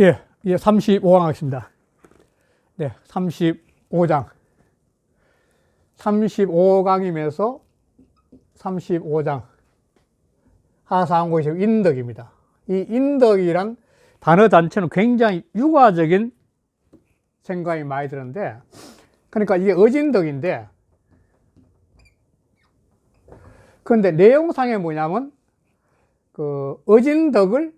예, 이제 35강 하겠습니다. 네, 35장. 35강이면서 35장. 하상고시 인덕입니다. 이 인덕이란 단어 자체는 굉장히 유화적인 생각이 많이 드는데, 그러니까 이게 어진덕인데, 그런데 내용상에 뭐냐면, 그 어진덕을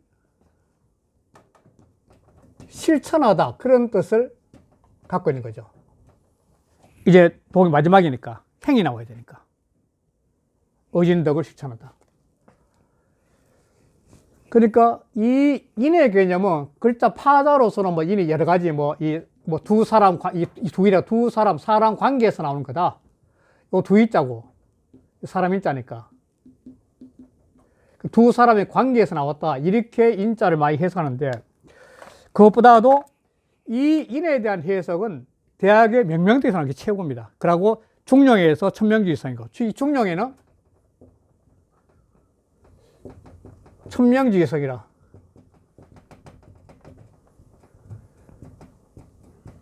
실천하다, 그런 뜻을 갖고 있는 거죠. 이제 독이 마지막이니까 행이 나와야 되니까 어진덕을 실천하다. 그러니까 이 인의 개념은 글자 파자로서는 뭐 인이 여러 가지 두 사람, 이 두이라 두 사람, 사람 관계에서 나오는 거다. 요 두이자고 사람 인자니까 두 사람의 관계에서 나왔다, 이렇게 인자를 많이 해석하는데, 그것보다도 이 인에 대한 해석은 대학의 명명대에서 나오는 게 최고입니다. 그리고 중용에서 천명지기성이고, 이 중용에는 천명지기성이라,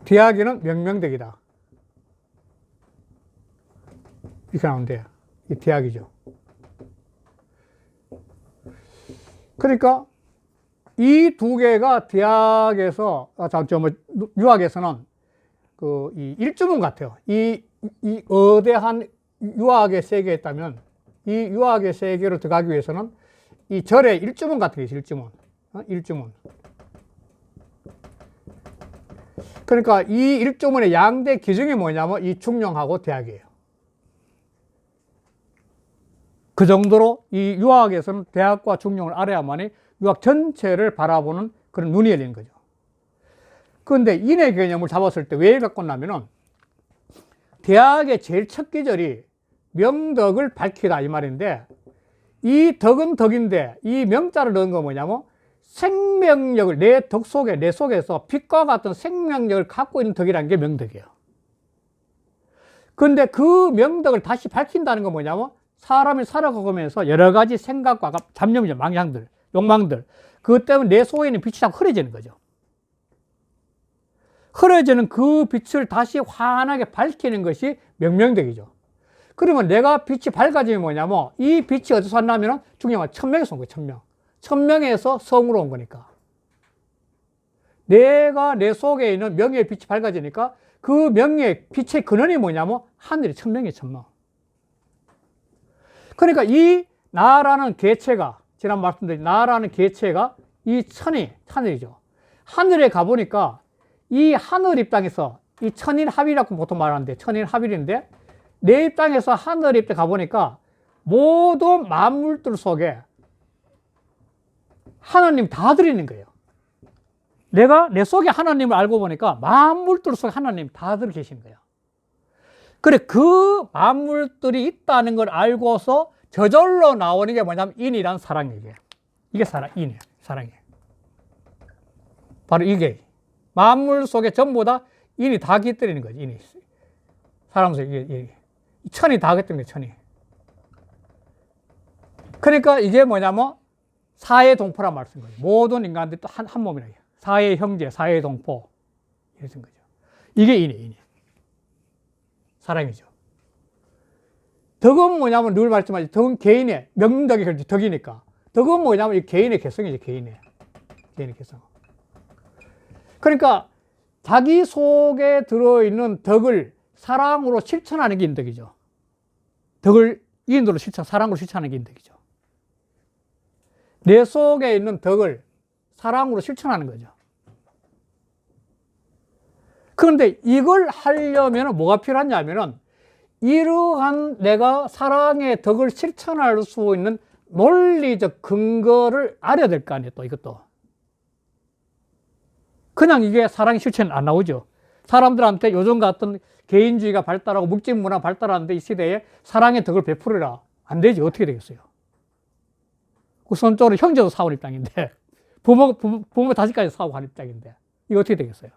대학에는 명명대기다, 이렇게 나오는데, 이 대학이죠. 그러니까 이 두 개가 대학에서, 유학에서는 이 일주문 같아요. 이 어대한 유학의 세계에 있다면, 이 유학의 세계로 들어가기 위해서는 이 절의 일주문 같은 게 있어요. 일주문. 일주문. 그러니까 이 일주문의 양대 기준이 뭐냐면 이 중용하고 대학이에요. 그 정도로 이 유학에서는 대학과 중용을 알아야만이 유학 전체를 바라보는 그런 눈이 열리는 거죠. 그런데 인의 개념을 잡았을 때 왜 갖고 나면은, 대학의 제일 첫 기절이 명덕을 밝히다, 이 말인데, 이 덕은 덕인데 이 명자를 넣은 거 뭐냐면 생명력을, 내 덕 속에, 내 속에서 빛과 같은 생명력을 갖고 있는 덕이라는 게 명덕이에요. 그런데 그 명덕을 다시 밝힌다는 건 뭐냐면, 사람이 살아가면서 여러 가지 생각과 잡념이죠. 망상들, 욕망들. 그것 때문에 내 속에 있는 빛이 자꾸 흐려지는 거죠. 흐려지는 그 빛을 다시 환하게 밝히는 것이 명명덕이죠. 그러면 내가 빛이 밝아지면 뭐냐면, 이 빛이 어디서 왔냐면 중요한 천명에서 온 거예요. 천명. 천명에서 성으로 온 거니까. 내가 내 속에 있는 명예의 빛이 밝아지니까 그 명예의 빛의 근원이 뭐냐면 하늘이 천명이에요. 천명. 그러니까 이 나라는 개체가, 지난 말씀드린 나라는 개체가 이 천이 하늘이죠. 하늘에 가보니까 이 하늘 입장에서, 이 천인합이라고 보통 말하는데, 천인합일인데, 내 입장에서 하늘 입장에 가보니까 모든 만물들 속에 하나님 다 들어있는 거예요. 내가 내 속에 하나님을 알고 보니까 만물들 속에 하나님 다 들어 계시는 거예요. 그래, 그 만물들이 있다는 걸 알고서 저절로 나오는 게 뭐냐면 인이란 사랑이에요. 이게 인이에요. 사랑이에요. 바로 이게 만물 속에 전부 다 인이 다 깃들이는 거지. 인이 사람 속에 이게 천이 다 깃들이는 거예요. 천이. 그러니까 이게 뭐냐면 사회동포란 말 쓴 거예요. 모든 인간들이 또 한 몸이라 해요. 사회형제, 사회동포 이런 거죠. 이게 인이에요. 사랑이죠. 덕은 뭐냐면 늘 말씀하지, 덕은 개인의 명덕이 그렇지, 덕이니까. 덕은 뭐냐면 이 개인의 개성이죠. 개인의 개성. 그러니까 자기 속에 들어있는 덕을 사랑으로 실천하는 게 인덕이죠. 덕을 인으로 사랑으로 실천하는 게 인덕이죠. 내 속에 있는 덕을 사랑으로 실천하는 거죠. 그런데 이걸 하려면 뭐가 필요하냐면은, 이러한 내가 사랑의 덕을 실천할 수 있는 논리적 근거를 알아야 될 거 아니에요. 또 이것도 그냥 이게 사랑의 실천은 안 나오죠. 사람들한테 요즘 같은 개인주의가 발달하고 묵직문화가 발달하는데, 이 시대에 사랑의 덕을 베풀어라, 안 되지. 어떻게 되겠어요? 우선적으로 형제도 사오는 입장인데, 부모 다시까지 사오고 하는 입장인데, 이거 어떻게 되겠어요?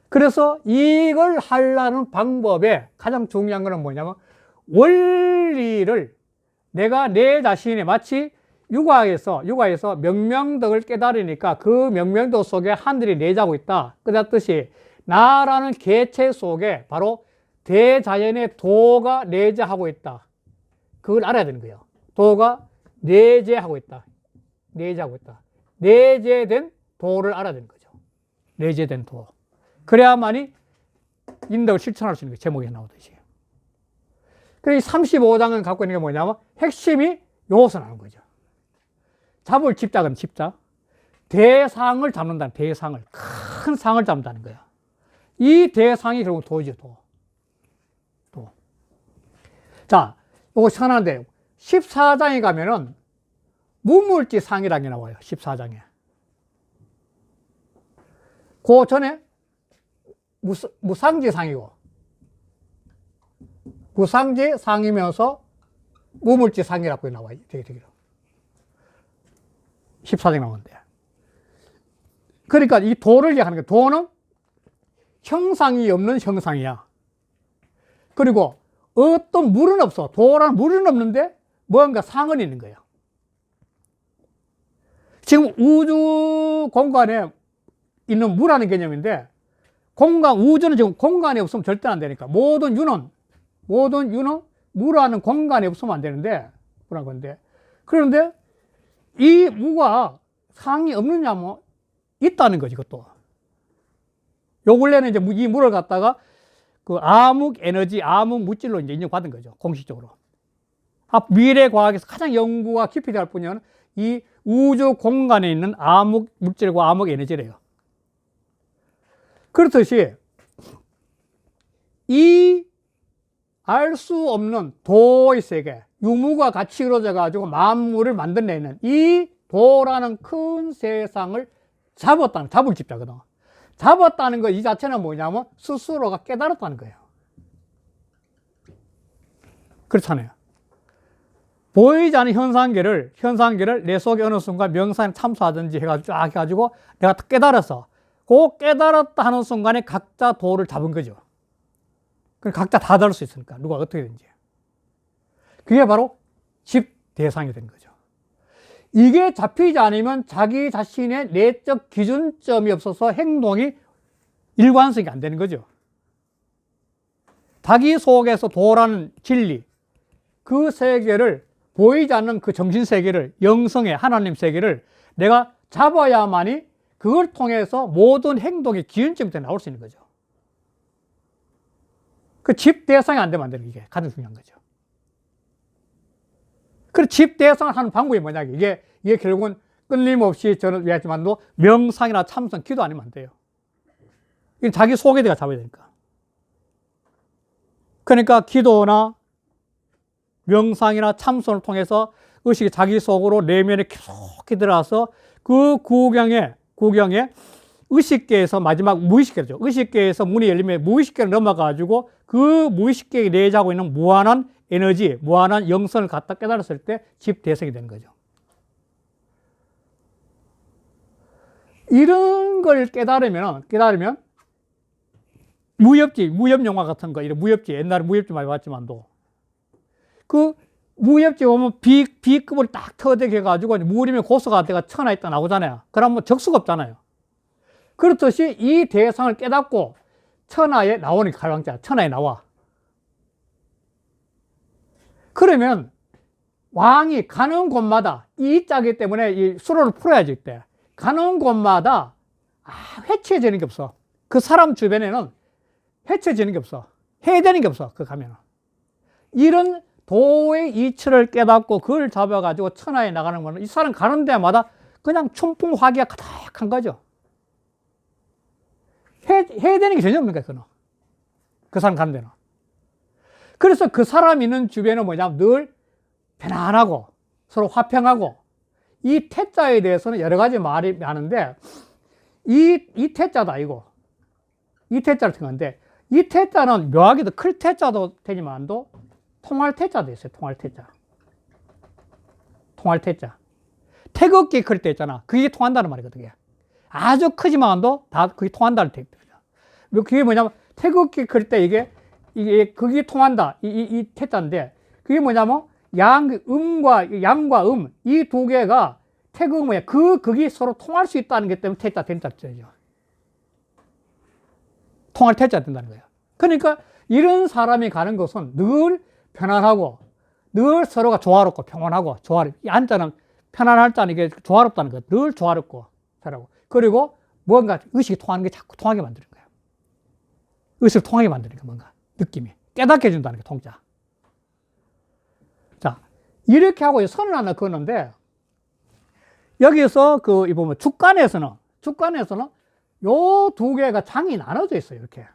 그래서 이걸 하려는 방법에 가장 중요한 것은 뭐냐면, 원리를 내가 내 자신이 마치 육아에서 명명덕을 깨달으니까 그 명명덕 속에 하늘이 내재하고 있다. 그랬듯이 나라는 개체 속에 바로 대자연의 도가 내재하고 있다. 그걸 알아야 되는 거예요. 도가 내재하고 있다. 내재하고 있다. 내재된 도를 알아야 되는 거죠. 내재된 도. 그래야만이 인덕을 실천할 수 있는 거예요. 제목에 나오듯이. 그래서 35장은 갖고 있는 게 뭐냐면 핵심이 요것을 하는 거죠. 잡을 집작은 집작. 대상을 잡는다는 대상을. 큰 상을 잡는다는 거야. 이 대상이 결국 도죠, 도. 도. 자, 요거 시원한데 14장에 가면은 무물지상이라는 게 나와요. 14장에. 그 전에 무상지상이고 무상지상이면서 무물지상이라고 나와요. 되게 14장 나오는데. 그러니까 이 도를 얘기하는 거예요. 도는 형상이 없는 형상이야. 그리고 어떤 물은 없어. 도라는 물은 없는데 뭔가 상은 있는 거예요. 지금 우주 공간에 있는 물이라는 개념인데 우주는 지금 공간이 없으면 절대 안 되니까 모든 유는 무라는 공간이 없으면 안 되는데 그런 건데 그런데 이 무가 상이 없느냐 뭐 있다는 거지. 그것도 요 근래는 이제 이 물을 갖다가 그 암흑 에너지, 암흑 물질로 이제 인정받은 거죠. 공식적으로. 미래 과학에서 가장 연구가 깊이 될 분야는 이 우주 공간에 있는 암흑 물질과 암흑 에너지래요. 그렇듯이 이 알 수 없는 도의 세계, 유무가 같이 이루어져 가지고 만물을 만들어내는 이 도라는 큰 세상을 잡을 집자거든. 잡았다는 거 이 자체는 뭐냐면 스스로가 깨달았다는 거예요. 그렇잖아요. 보이지 않는 현상계를 내 속에 어느 순간 명상에 참수하든지 해가지고 쫙 해가지고 내가 깨달았어. 그 깨달았다 하는 순간에 각자 도를 잡은 거죠. 각자 다 다를 수 있으니까 누가 어떻게든지. 그게 바로 집 대상이 된 거죠. 이게 잡히지 않으면 자기 자신의 내적 기준점이 없어서 행동이 일관성이 안 되는 거죠. 자기 속에서 도라는 진리, 그 세계를 보이지 않는 그 정신 세계를, 영성의 하나님 세계를 내가 잡아야만이 그걸 통해서 모든 행동의 기준점이 나올 수 있는 거죠. 그 집 대상이 안 되면 안 되는 게 가장 중요한 거죠. 그 집 대상을 하는 방법이 뭐냐. 이게 결국은 끊임없이 저는 얘기했지만도 명상이나 참선, 기도 아니면 안 돼요. 이건 자기 속에 내가 잡아야 되니까. 그러니까 기도나 명상이나 참선을 통해서 의식이 자기 속으로 내면에 깊숙이 들어와서 그 구경에 의식계에서 마지막 무의식계죠. 의식계에서 문이 열리면 무의식계로 넘어가가지고 그 무의식계에 내재하고 있는 무한한 에너지, 무한한 영성을 갖다 깨달았을 때 집대성이 되는 거죠. 이런 걸 깨달으면 무협 영화 같은 거, 이런 무협지, 옛날에 무협지 많이 봤지만도 그 무협지 보면 B급을 딱 터득 해가지고 무림의 고수가 내가 천하에 있다 나오잖아요. 그러면 적수가 없잖아요. 그렇듯이 이 대상을 깨닫고 천하에 나오는 갈망자, 천하에 나와. 그러면 왕이 가는 곳마다 이 짝이기 때문에 이 수로를 풀어야지 때 가는 곳마다 해치해지는 게 없어. 그 사람 주변에는 해치해지는 게 없어. 해되는 게 없어. 그 가면은. 이런 도의 이치를 깨닫고 그걸 잡아가지고 천하에 나가는 거는 이 사람 가는 데마다 그냥 춘풍화기가 가득한 거죠. 해되는 게 전혀 없는 거야, 그는. 그 사람 가는 데는. 그래서 그 사람 있는 주변은 뭐냐면 늘 편안하고 서로 화평하고 이 태자에 대해서는 여러 가지 말이 많은데 이 태자도 아니고 이 태자를 생각하는데 이 태자는 묘하게도 클 태자도 되지만도 통할 태자도 있어요. 통할 태자. 태극기 클 때 있잖아. 그게 통한다는 말이거든요. 아주 크지만도 다 그게 통한다는 뜻이죠. 그게 뭐냐면 태극기 클 때 이게 그게 통한다. 이 태자인데 그게 뭐냐면 양과 이 두 개가 태극 뭐야? 극이 서로 통할 수 있다는 게 때문에 태자 된다죠. 통할 태자 된다는 거예요. 그러니까 이런 사람이 가는 것은 늘 편안하고, 늘 서로가 조화롭고 평온하고, 이 한자는 편안할 자는 이게 조화롭다는 거예요. 늘 조화롭고 잘하고. 그리고 뭔가 의식이 통하는 게 자꾸 통하게 만드는 거예요. 의식을 통하게 만드는 거 뭔가 느낌이 깨닫게 해준다는 게 통자. 자, 이렇게 하고 선을 하나 그었는데, 여기서 이 보면 축간에서는 요 두 개가 장이 나눠져 있어요. 이렇게.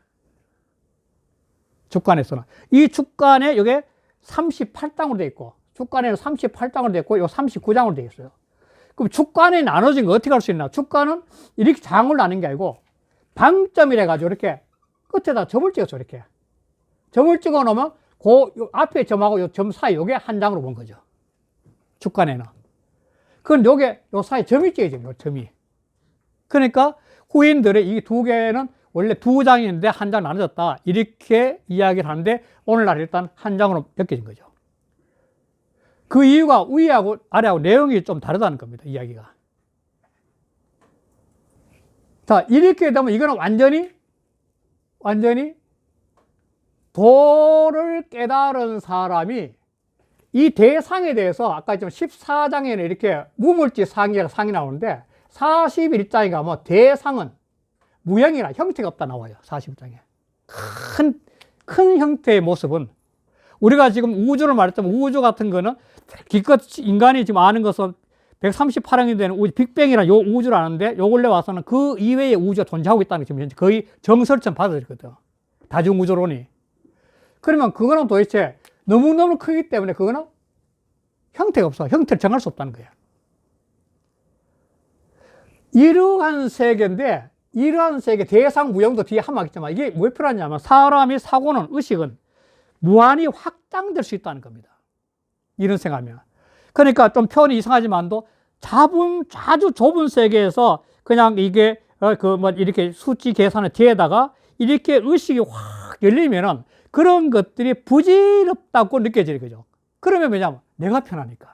축간에서는. 이 축간에 요게 38장으로 되어 있고, 축간에는 38장으로 되어 있고, 요 39장으로 되어 있어요. 그럼 축간에 나눠진 거 어떻게 할 수 있나? 축간은 이렇게 장을 나눈 게 아니고, 방점이라 가지고 이렇게 끝에다 점을 찍었어, 이렇게. 점을 찍어 놓으면, 요 앞에 점하고 요 점 사이 요게 한 장으로 본 거죠. 축간에는. 그건 요 사이 점이 찍어져, 요 점이. 그러니까 후인들의 이 두 개는 원래 두 장인데 한 장 나눠졌다. 이렇게 이야기를 하는데, 오늘날 일단 한 장으로 엮여진 거죠. 그 이유가 위하고 아래하고 내용이 좀 다르다는 겁니다, 이야기가. 자, 이렇게 되면 이거는 완전히 도를 깨달은 사람이 이 대상에 대해서 아까 했지만 14장에는 이렇게 무물질 상이 나오는데 41장에 가면 대상은 무형이나 형태가 없다 나와요. 41장에. 큰 형태의 모습은 우리가 지금 우주를 말했자면 우주 같은 거는 기껏 인간이 지금 아는 것은 138억이 되는 빅뱅이라는 요 우주를 아는데 요 근래 와서는 그 이외의 우주가 존재하고 있다는 게 지금 현재 거의 정설처럼 받아들이거든. 다중우주론이. 그러면 그거는 도대체 너무너무 크기 때문에 그거는 형태가 없어. 형태를 정할 수 없다는 거야. 이러한 세계인데, 이러한 세계 대상 무형도 뒤에 한번 하겠지만 이게 왜 필요하냐면 사람이 사고는 의식은 무한히 확장될 수 있다는 겁니다. 이런 생각하면. 그러니까 좀 표현이 이상하지만도 아주 좁은 세계에서 그냥 이게 이렇게 수치 계산의 뒤에다가 이렇게 의식이 확 열리면은 그런 것들이 부질없다고 느껴지는 거죠. 그러면 뭐냐면 내가 편하니까.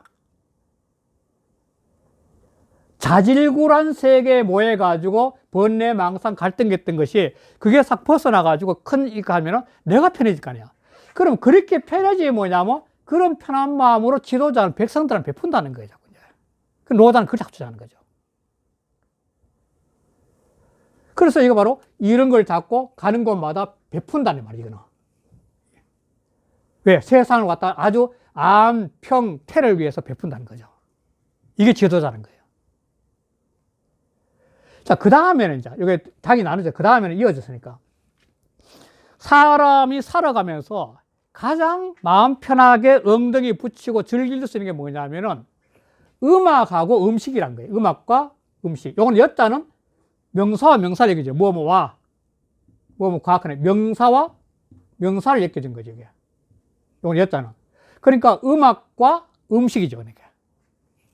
자질구란 세계에 모여가지고 번뇌, 망상, 갈등했던 것이 그게 싹 벗어나가지고 이거 하면은 내가 편해질 거 아니야. 그럼 그렇게 편해지기 뭐냐면 그런 편한 마음으로 지도자는 백성들한테 베푼다는 거예요. 그 노자는 그걸 자꾸 주자는 거죠. 그래서 이거 바로 이런 걸 잡고 가는 곳마다 베푼다는 말이에요. 이거는. 왜? 세상을 갖다 아주 안, 평, 태를 위해서 베푼다는 거죠. 이게 지도자는 거예요. 자, 그 다음에는 이제, 이게 당이 나누죠. 그 다음에는 이어졌으니까. 사람이 살아가면서 가장 마음 편하게 엉덩이 붙이고 즐길 수 있는 게 뭐냐면은 음악하고 음식이란 거예요. 음악과 음식. 요건 여자는 명사와 명사를 얘기죠. 뭐뭐와, 과학하네. 명사와 명사를 엮여준 거죠, 이게. 요건 여자는. 그러니까 음악과 음식이죠, 그러니까.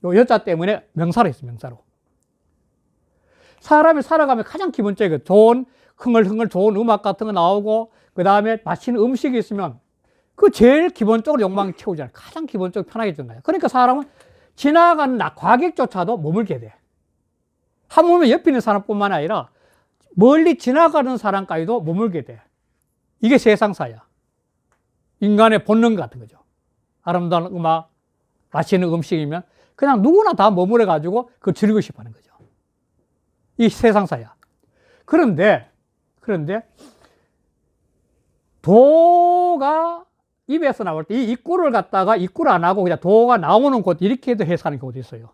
요 여자 때문에 명사로 했어요, 명사로. 사람이 살아가면 가장 기본적이고 좋은, 흥얼흥얼 좋은 음악 같은 거 나오고, 그 다음에 맛있는 음식이 있으면 그 제일 기본적으로 욕망이 채우잖아요. 가장 기본적으로 편하게 해주는 거예요. 그러니까 사람은 지나가는 과객조차도 머물게 돼. 하물며 옆에 있는 사람뿐만 아니라 멀리 지나가는 사람까지도 머물게 돼. 이게 세상사야. 인간의 본능 같은 거죠. 아름다운 음악, 맛있는 음식이면 그냥 누구나 다 머무러가지고 그걸 즐기고 싶어 하는 거죠. 이 세상사야. 그런데 도가 입에서 나올 때 이 입구를 갖다가 입구를 안 하고 그냥 도가 나오는 곳 이렇게도 해석하는 경우도 있어요.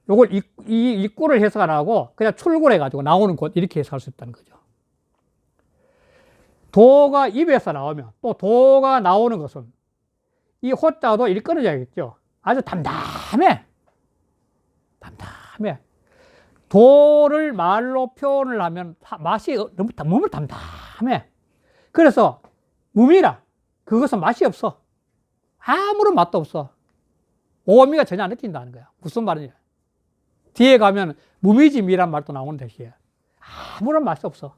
요걸 이 입구를 해석 안 하고 그냥 출구를 해가지고 나오는 곳 이렇게 해석할 수 있다는 거죠. 도가 입에서 나오면 또 도가 나오는 것은 이 호자도 이렇게 끊어져야겠죠. 아주 담담해. 도를 말로 표현을 하면 맛이 너무 담담해. 그래서 무미라. 그것은 맛이 없어. 아무런 맛도 없어. 오미가 전혀 안 느낀다는 거야. 무슨 말이냐. 뒤에 가면 무미지미란 말도 나오는 대시에 아무런 맛이 없어.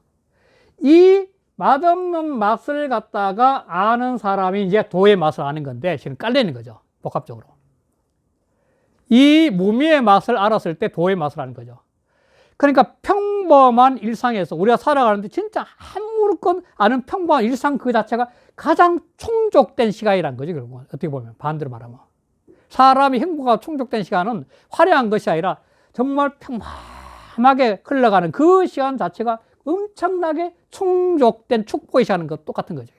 이 맛없는 맛을 갖다가 아는 사람이 이제 도의 맛을 아는 건데 지금 깔리는 거죠. 복합적으로. 이 무미의 맛을 알았을 때 도의 맛을 아는 거죠. 그러니까 평범한 일상에서 우리가 살아가는데 진짜 아무렇건 아는 평범한 일상 그 자체가 가장 충족된 시간이라는 거죠. 결국은 어떻게 보면 반대로 말하면 사람이 행복하고 충족된 시간은 화려한 것이 아니라 정말 평범하게 흘러가는 그 시간 자체가 엄청나게 충족된 축복의 시간인 것 똑같은 거죠.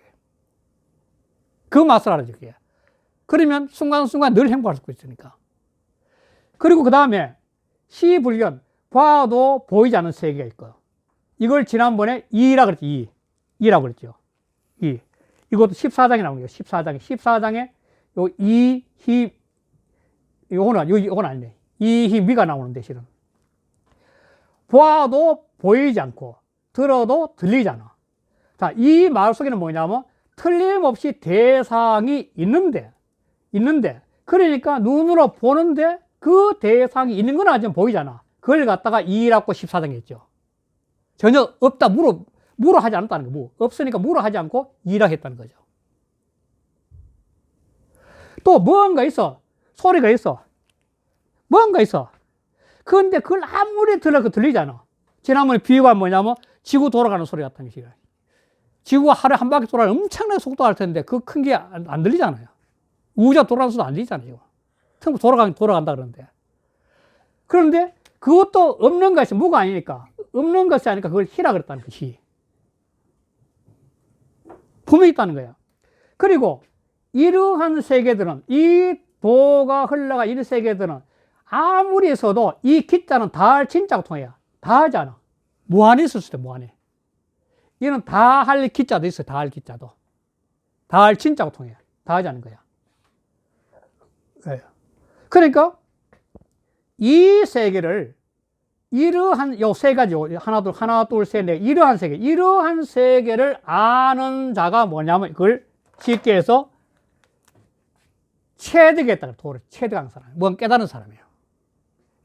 그 맛을 알아죠. 그게. 그러면 순간순간 늘 행복할 수 있으니까. 그리고 그 다음에 시불견, 봐도 보이지 않는 세계가 있고요. 이걸 지난번에 이라고 그랬죠. 이라고 그랬죠. 이것도 14장에 나오는 거예요. 14장에 요 요건 아니네. 미가 나오는데 실은. 봐도 보이지 않고 들어도 들리지 않아. 자, 이 말 속에는 뭐냐면 틀림없이 대상이 있는데 그러니까 눈으로 보는데 그 대상이 있는 건 아직 보이잖아. 그걸 갖다가 이라고 14장에 했죠. 전혀 없다 무로 하지 않았다는 거. 없으니까 무로 하지 않고 이라 했다는 거죠. 또 뭔가 있어. 소리가 있어. 뭔가 있어. 그런데 그걸 아무리 들어도 들리잖아. 지난번에 비유가 뭐냐면 지구 돌아가는 소리 같은 것이에요. 지구가 하루에 한 바퀴 돌아가는 엄청나게 속도가 할 텐데 그 큰 게 안 들리잖아요. 우주가 돌아가는 소리도 안 들리잖아요. 돌아간다 그러는데. 그런데 그것도 없는 것이 무가 아니니까. 없는 것이 아니니까 그걸 희라 그랬다는 것이. 분명히 있다는 거야. 그리고 이러한 세계들은, 이 도가 흘러가 이 세계들은 아무리 있어도 이 기자는 다할 진짜고 통해야. 다 하지 않아. 무한히 있을 수도 무한히. 이는 다 할 기자도 있어요. 다 할 기자도. 다 할 진짜고 통해야. 다 하지 않는 거야. 그러니까 이 세계를 이러한 요 세 가지 하나 둘 셋 넷 이러한 세계를 아는 자가 뭐냐면 그걸 쉽게 해서 체득했다. 도를 체득한 사람. 뭔 깨달은 사람이에요.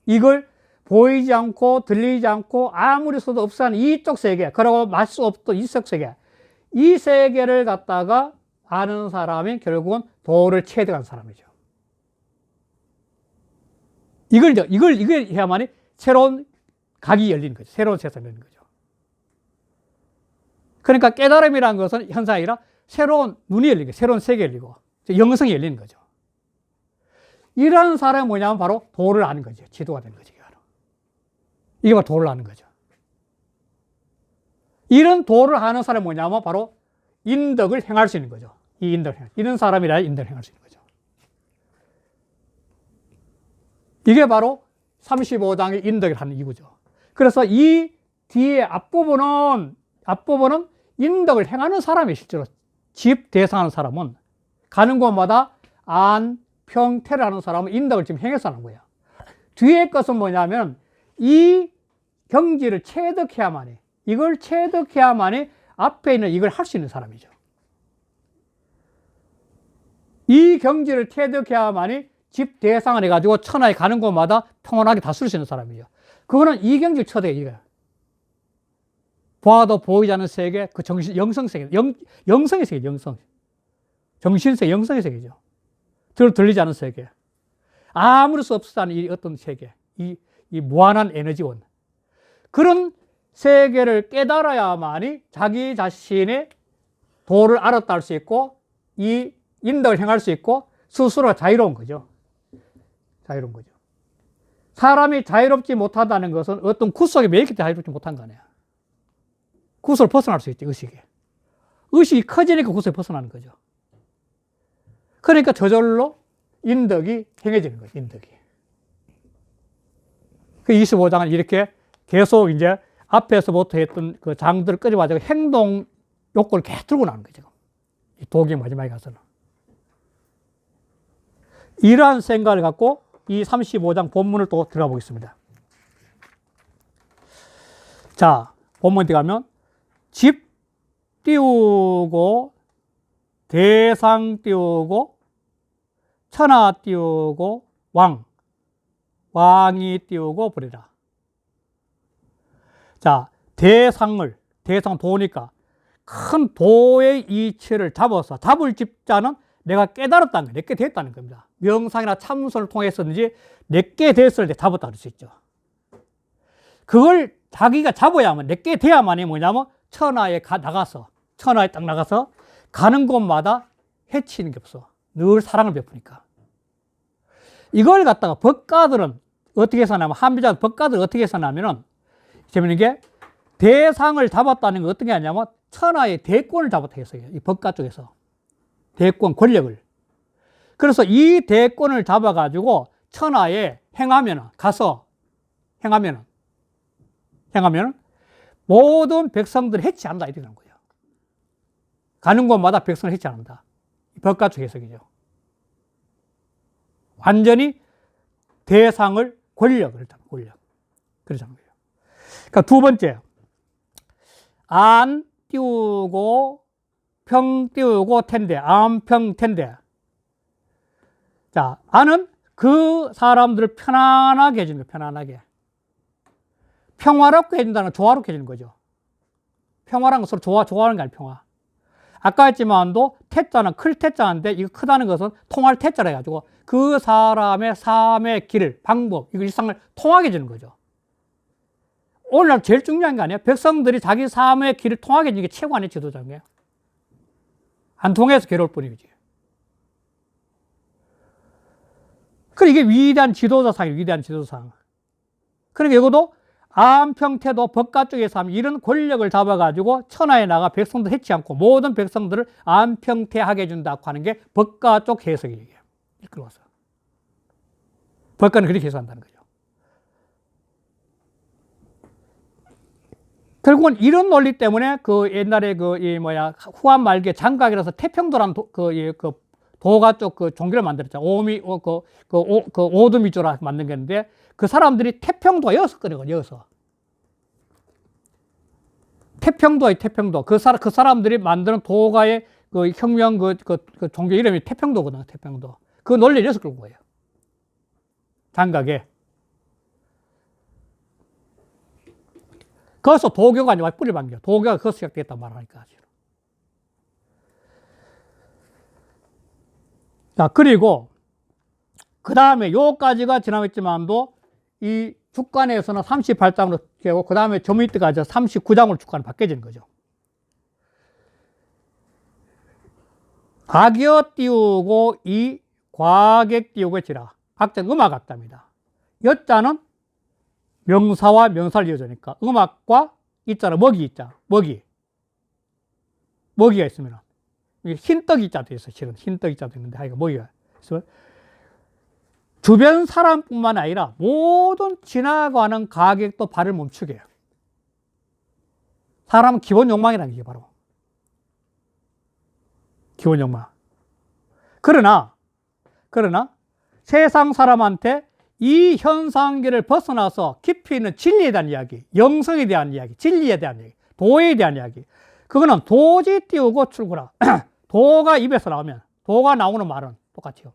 이걸 보이지 않고 들리지 않고 아무리 써도 없어 하는 이쪽 세계, 그리고 말 수 없던 이쪽 세계, 이 세계를 갖다가 아는 사람이 결국은 도를 체득한 사람이죠. 이걸 해야만이 새로운 각이 열리는 거죠. 새로운 세상이 열리는 거죠. 그러니까 깨달음이라는 것은 현상이 아니라 새로운 눈이 열리고, 새로운 세계가 열리고, 영성이 열리는 거죠. 이런 사람이 뭐냐면 바로 도를 아는 거죠. 지도가 되는 거죠. 이게 바로 도를 아는 거죠. 이런 도를 아는 사람이 뭐냐면 바로 인덕을 행할 수 있는 거죠. 이런 사람이라 인덕을 행할 수 있는 거죠. 이게 바로 35장의 인덕을 하는 이유죠. 그래서 이 뒤에 앞부분은 인덕을 행하는 사람이 실제로 집 대상하는 사람은 가는 곳마다 안, 평, 태를 하는 사람은 인덕을 지금 행해서 하는 거예요. 뒤에 것은 뭐냐면 이 경지를 체득해야만이, 이걸 체득해야만이 앞에 있는 이걸 할 수 있는 사람이죠. 이 경지를 체득해야만이 집 대상을 해가지고 천하에 가는 곳마다 평온하게 다 쓸 수 있는 사람이죠. 그거는 이 경지를 쳐야 이거야. 봐도 보이지 않는 세계, 그 영성 세계, 영성의 세계, 영성. 정신세계, 영성의 세계죠. 들리지 않는 세계. 아무리 수 없었다는 이 어떤 세계. 이 무한한 에너지원. 그런 세계를 깨달아야만이 자기 자신의 도를 알았다 할 수 있고, 이 인덕을 행할 수 있고, 스스로가 자유로운 거죠. 자유로운 거죠. 사람이 자유롭지 못하다는 것은 어떤 구속에 매이기 때문에 자유롭지 못한 거 아니야. 구속을 벗어날 수 있지, 의식에. 의식이 커지니까 구속에 벗어나는 거죠. 그러니까 저절로 인덕이 행해지는 거죠, 인덕이. 그 25장은 이렇게 계속 이제 앞에서부터 했던 그 장들을 끄집어가지고 행동 욕구를 계속 들고 나오는 거죠. 이 도기 마지막에 가서는. 이러한 생각을 갖고 이 35장 본문을 또 들어가 보겠습니다. 자, 본문 들어가면 집 띄우고 대상 띄우고 천하 띄우고 왕이 띄우고 버리라. 자, 대상 도니까 큰 도의 이치를 잡아서 잡을 집자는 내가 깨달았다는 거예요. 내게 됐다는 겁니다. 명상이나 참선을 통해서든지 내게 됐을 때 잡았다 그럴 수 있죠. 그걸 자기가 잡아야만, 내게 돼야만이 뭐냐면 천하에 나가서, 천하에 딱 나가서 가는 곳마다 해치는 게 없어. 늘 사랑을 베푸니까. 이걸 갖다가 법가들은 어떻게 해서냐면, 한비자 법가들은 어떻게 해서냐면은, 재밌는 게 대상을 잡았다는 게 어떻게 하냐면 천하의 대권을 잡았다 했어요. 이 법가 쪽에서. 대권, 권력을. 그래서 이 대권을 잡아가지고 천하에 가서 행하면은 모든 백성들을 해치한다. 이렇게 되는 거예요. 가는 곳마다 백성을 해치한다. 법가 쪽 해석이죠. 완전히 대상을, 권력. 그러자는 거예요. 그러니까 두 번째. 안 띄우고 평 띄우고 텐데, 안평 텐데. 자, 안은 그 사람들을 편안하게 해주는 거예요. 편안하게. 평화롭게 해준다는 건 조화롭게 해주는 거죠. 평화라는 건 서로 좋아하는 게 아니에요. 평화. 아까 했지만도 태자는 클 태자인데, 이거 크다는 것은 통할 태자라 해가지고 그 사람의 삶의 길, 방법, 이거 일상을 통하게 해주는 거죠. 오늘날 제일 중요한 게 아니에요. 백성들이 자기 삶의 길을 통하게 해주는 게 최고 아니에요. 지도자인 안 통해서 괴로울 뿐이지. 그러니까 이게 위대한 지도자상이에요. 위대한 지도자상. 그러니까 이것도 안평태도 법가 쪽에서 하면 이런 권력을 잡아가지고 천하에 나가 백성들 해치 않고 모든 백성들을 안평태하게 해준다고 하는 게 법가 쪽 해석이에요. 이렇게 와서. 법가는 그렇게 해석한다는 거죠. 결국은 이런 논리 때문에 그 옛날에 후한 말기에 장각이라서 태평도라는 도가 쪽 그 종교를 만들었잖아요. 오두미조라 만든 게 있는데 그 사람들이 태평도가 여었거든요. 태평도. 그 사람들이 만드는 도가의 그 혁명 그 종교 이름이 태평도거든요. 태평도. 그 논리를 여서 끌고 거예요. 장각에. 거기서 도교가 아니라 뿌리 박는 거예요. 도교가 거기서 시작됐단 말하니까. 자, 그리고, 그 다음에 요까지가 지나갔지만도 이 축간에서는 38장으로 되고, 그 다음에 저 밑에까지 39장으로 축간이 바뀌어지는 거죠. 악여 띄우고 이 과객 띄우고 지라. 악자는 음악 같답니다. 여자는 명사와 명사를 이어주니까 음악과 이자는 먹이 있자. 먹이가 있으면 흰떡 이자도 있어요. 실은 흰떡 이자도 있는데 하여간 먹이가 있어요. 주변 사람뿐만 아니라 모든 지나가는 가객도 발을 멈추게 해요. 사람은 기본 욕망이라는 게 바로 기본 욕망. 그러나 세상 사람한테 이 현상계를 벗어나서 깊이 있는 진리에 대한 이야기, 영성에 대한 이야기, 진리에 대한 이야기, 도에 대한 이야기. 그거는 도지 띄우고 출구라. 도가 입에서 나오면, 도가 나오는 말은 똑같아요.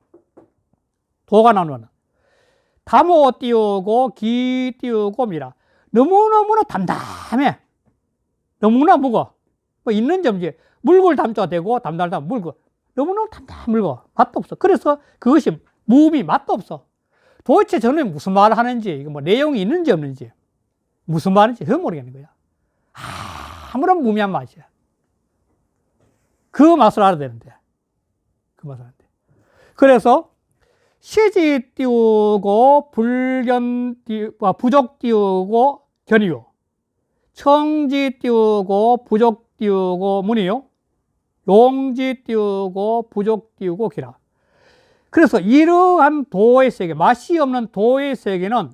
도가 나오는 말은. 담호 띄우고 기 띄우고 미라. 너무너무나 담담해. 너무나 무거워. 뭐 있는 점지 물고 담자가 되고 담담하다 물고. 너무너무 담담 물고. 맛도 없어. 그래서 그것이 무음이 맛도 없어. 도대체 저는 무슨 말을 하는지, 이거 뭐 내용이 있는지 없는지, 무슨 말인지 그걸 모르겠는 거야. 아무런 무미한 맛이야. 그 맛을 알아야 되는데. 그 맛을 알아야 돼. 그래서 시지 띄우고 부족 띄우고 견이요. 청지 띄우고 부족 띄우고 문이요. 용지 띄우고 부족 띄우고 기라. 그래서 이러한 도의 세계, 맛이 없는 도의 세계는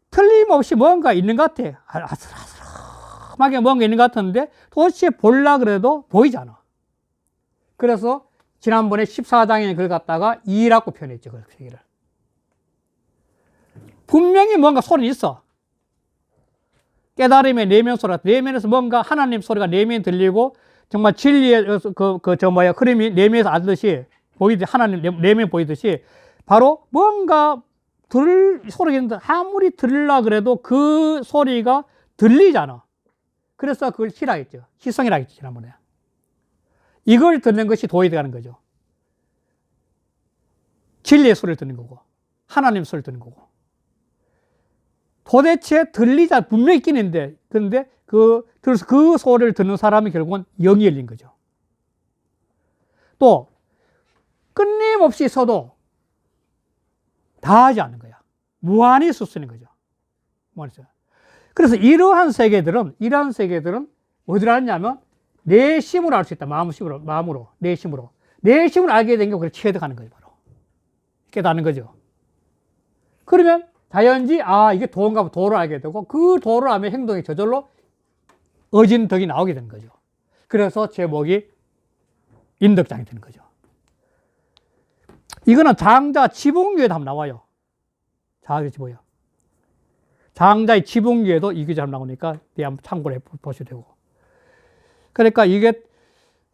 틀림없이 뭔가 있는 것 같아. 아슬아슬하게 뭔가 있는 것 같은데 도대체 볼라 그래도 보이지 않아. 그래서 지난번에 14장에 그걸 갖다가 이라고 표현했죠. 그 세계를. 분명히 뭔가 소리는 있어. 깨달음의 내면 소리가, 내면에서 뭔가 하나님 소리가 내면에 들리고 정말 진리의 흐름이 내면에서 알듯이 보이듯이, 하나님 내면 보이듯이 바로 뭔가 소리가 있는데 아무리 들으려 그래도 그 소리가 들리잖아. 그래서 그걸 희라 했죠. 희성이라 했죠. 지난번에. 이걸 듣는 것이 도에 들어가는 거죠. 진리의 소리를 듣는 거고, 하나님 소리를 듣는 거고. 도대체 들리자 분명히 있긴 있는데, 그런데 그래서 그 소리를 듣는 사람이 결국은 영이 열린 거죠. 또 끊임없이 있어도 다 하지 않는 거야. 무한히 쓰는 거죠. 그래서 이러한 세계들은 어디로 하냐면 내심으로 알 수 있다. 마음으로, 내심으로 알게 된 게 그걸 체득하는 거죠. 바로 깨닫는 거죠. 그러면 자연지 이게 도인가 봐. 도를 알게 되고, 그 도를 알면 행동이 저절로 어진덕이 나오게 되는 거죠. 그래서 제목이 인덕장이 되는 거죠. 이거는 장자 지붕유에도 한번 나와요. 자, 보여. 장자의 지붕유에도 이게 잘 나오니까 한번 참고를 해 보셔도 되고. 그러니까 이게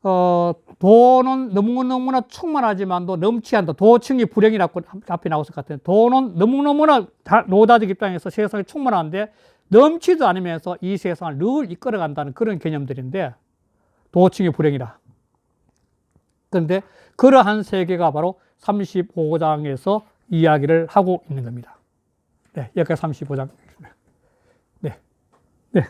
도는 너무너무나 충만하지만도 넘치 않다. 도층이 불행이라고 앞에 나왔을 것 같아요. 도는 너무너무나 노다적 입장에서 세상이 충만한데 넘치도 않으면서 이 세상을 늘 이끌어간다는 그런 개념들인데, 도층이 불행이라. 그런데 그러한 세계가 바로 35장에서 이야기를 하고 있는 겁니다. 네, 여기까지 35장. 네. 네.